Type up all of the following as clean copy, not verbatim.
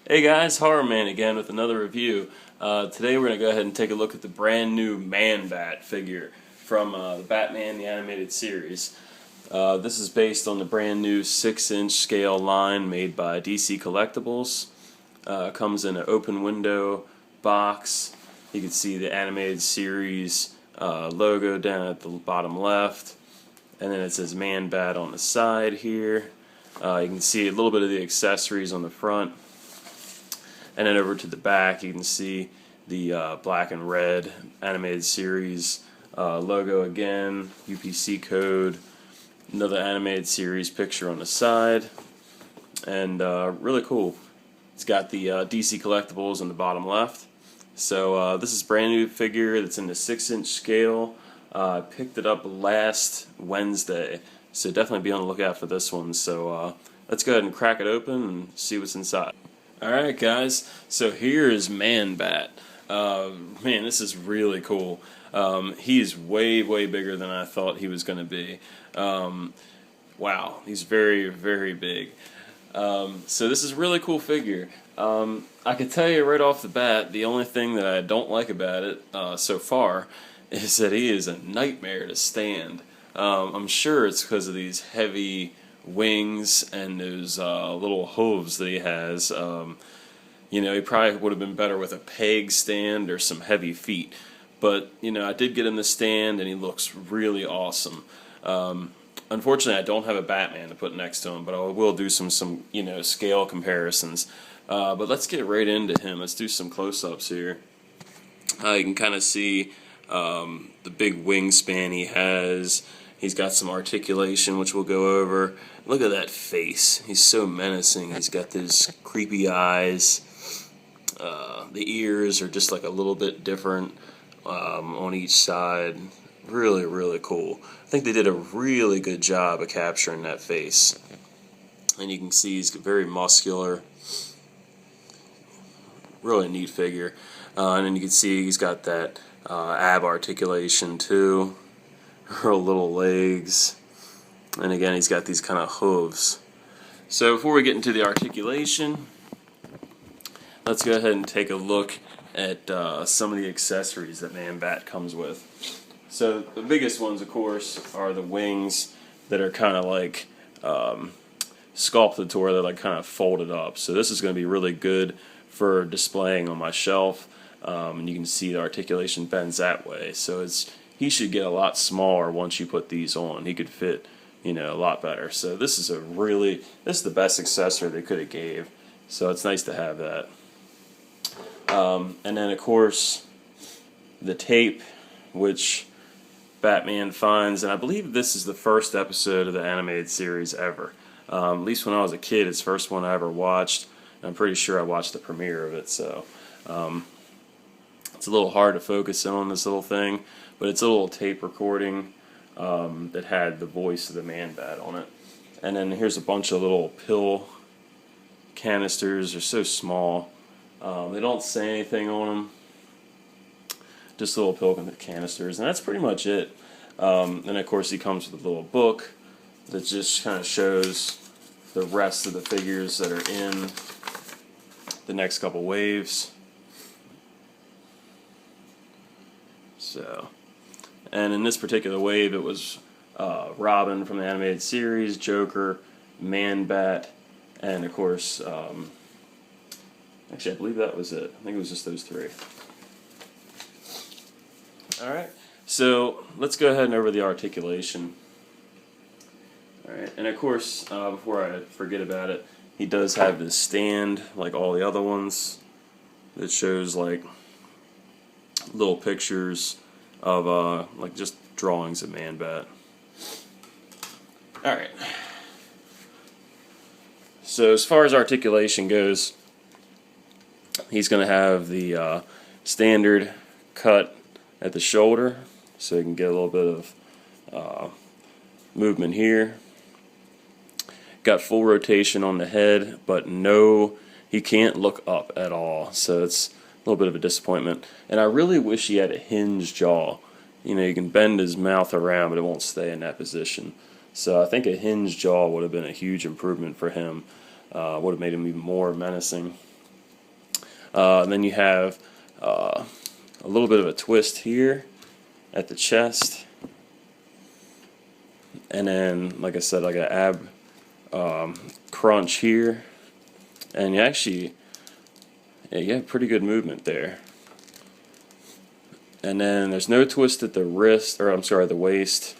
Hey guys, Horror Man again with another review. Today we're going to go ahead and take a look at the brand new ManBat figure from the Batman the Animated Series. This is based on the brand new 6-inch scale line made by DC Collectibles. Comes in an open window box. You can see the Animated Series logo down at the bottom left. And then it says ManBat on the side here. You can see a little bit of the accessories on the front. And then over to the back, you can see the black and red Animated Series logo again, UPC code, another Animated Series picture on the side, and really cool. It's got the DC Collectibles on the bottom left. So this is a brand new figure that's in the 6-inch scale. I picked it up last Wednesday, so definitely be on the lookout for this one. So let's go ahead and crack it open and see what's inside. Alright guys, so here is ManBat. Man, this is really cool. He's way bigger than I thought he was going to be. Wow, he's very big. So this is a really cool figure. I can tell you right off the bat, the only thing that I don't like about it so far is that he is a nightmare to stand. I'm sure it's because of these heavy wings and those little hooves that he has. You know, he probably would have been better with a peg stand or some heavy feet. But, you know, I did get him the stand and he looks really awesome. Unfortunately, I don't have a Batman to put next to him, but I will do some you know, scale comparisons. But let's get right into him. Let's do some close-ups here. You can kind of see the big wingspan he has. He's got some articulation, which we'll go over. Look at that face. He's so menacing. He's got those creepy eyes. The ears are just like a little bit different on each side. Really cool. I think they did a really good job of capturing that face. And you can see he's very muscular. Really neat figure. And then you can see he's got that ab articulation too. Her little legs, and again he's got these kind of hooves. So before we get into the articulation, let's go ahead and take a look at some of the accessories that ManBat comes with. So the biggest ones, of course, are the wings that are kind of like sculpted to where they're like kind of folded up. So this is going to be really good for displaying on my shelf, and you can see the articulation bends that way. So he should get a lot smaller once you put these on. He could fit, you know, a lot better. So this is the best accessory they could have gave. So it's nice to have that. And then of course the tape, which Batman finds, and I believe this is the first episode of the animated series ever. At least when I was a kid, it's the first one I ever watched. I'm pretty sure I watched the premiere of it. So it's a little hard to focus on this little thing, but it's a little tape recording that had the voice of the ManBat on it. And then here's a bunch of little pill canisters. They're so small. They don't say anything on them. Just little pill canisters, and that's pretty much it. And of course he comes with a little book that just kind of shows the rest of the figures that are in the next couple waves. So, and in this particular wave, it was Robin from the animated series, Joker, ManBat, and of course, actually I believe that was it. I think it was just those three. Alright, so let's go ahead and over the articulation. Alright, and of course, before I forget about it, he does have this stand, like all the other ones, that shows like little pictures of like just drawings of ManBat. Alright. So as far as articulation goes, he's going to have the standard cut at the shoulder, so you can get a little bit of movement here. Got full rotation on the head, but he can't look up at all, so it's a little bit of a disappointment. And I really wish he had a hinged jaw. You know, you can bend his mouth around, but it won't stay in that position. So I think a hinged jaw would have been a huge improvement for him. Would have made him even more menacing. And then you have a little bit of a twist here at the chest, and then, like I said, like an ab crunch here, and you actually, yeah, you have pretty good movement there. And then there's no twist at the wrist, or I'm sorry, the waist.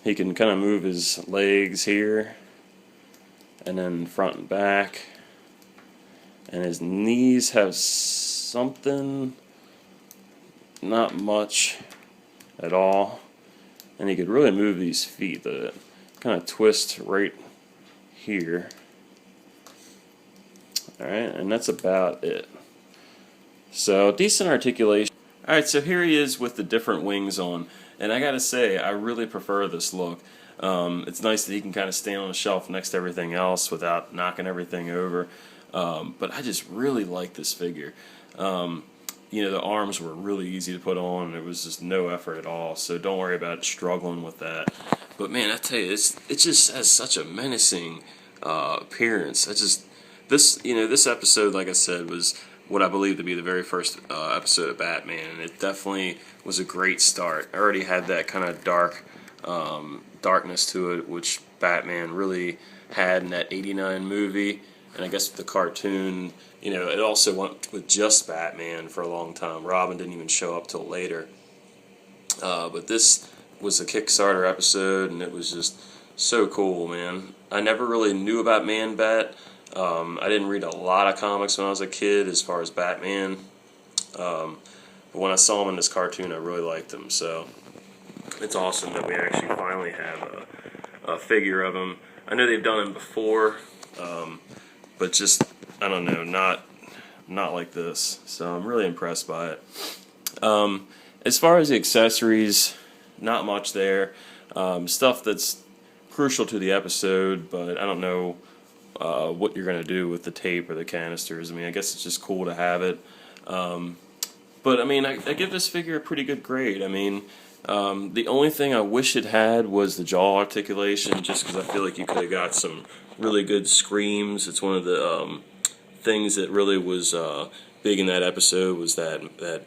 He can kind of move his legs here, and then front and back. And his knees have something, not much at all. And he could really move these feet. The kind of twist right here. Alright, and that's about it. So, decent articulation. Alright, so here he is with the different wings on. And I gotta say, I really prefer this look. It's nice that he can kind of stand on a shelf next to everything else without knocking everything over. But I just really like this figure. You know, the arms were really easy to put on. It was just no effort at all. So don't worry about struggling with that. But man, I tell you, it just has such a menacing appearance. This episode, like I said, was what I believe to be the very first episode of Batman, and it definitely was a great start. I already had that kind of darkness to it, which Batman really had in that '89 movie, and I guess the cartoon, you know, it also went with just Batman for a long time. Robin didn't even show up till later. But this was a Kickstarter episode, and it was just so cool, man. I never really knew about ManBat. I didn't read a lot of comics when I was a kid as far as Batman, but when I saw him in this cartoon, I really liked him. So it's awesome that we actually finally have a figure of him. I know they've done him before, but just, I don't know, not like this. So I'm really impressed by it. As far as the accessories, not much there. Stuff that's crucial to the episode, but I don't know what you're going to do with the tape or the canisters. I mean, I guess it's just cool to have it. But, I mean, I give this figure a pretty good grade. I mean, the only thing I wish it had was the jaw articulation, just because I feel like you could have got some really good screams. It's one of the things that really was big in that episode, was that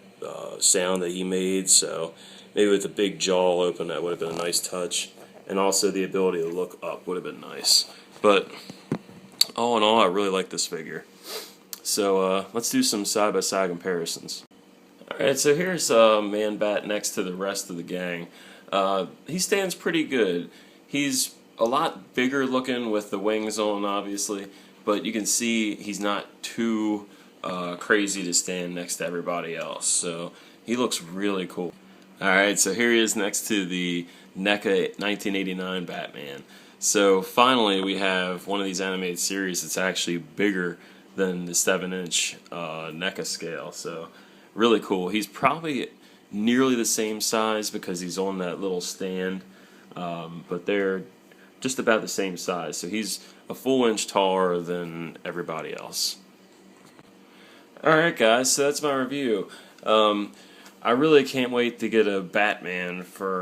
sound that he made. So maybe with a big jaw open, that would have been a nice touch. And also the ability to look up would have been nice. But all in all, I really like this figure. So let's do some side-by-side comparisons. Alright, so here's ManBat next to the rest of the gang. He stands pretty good. He's a lot bigger looking with the wings on, obviously, but you can see he's not too crazy to stand next to everybody else. So he looks really cool. Alright, so here he is next to the NECA 1989 Batman. So finally we have one of these animated series that's actually bigger than the 7-inch NECA scale. So really cool. He's probably nearly the same size because he's on that little stand, but they're just about the same size. So he's a full inch taller than everybody else. Alright guys, so that's my review. I really can't wait to get a Batman for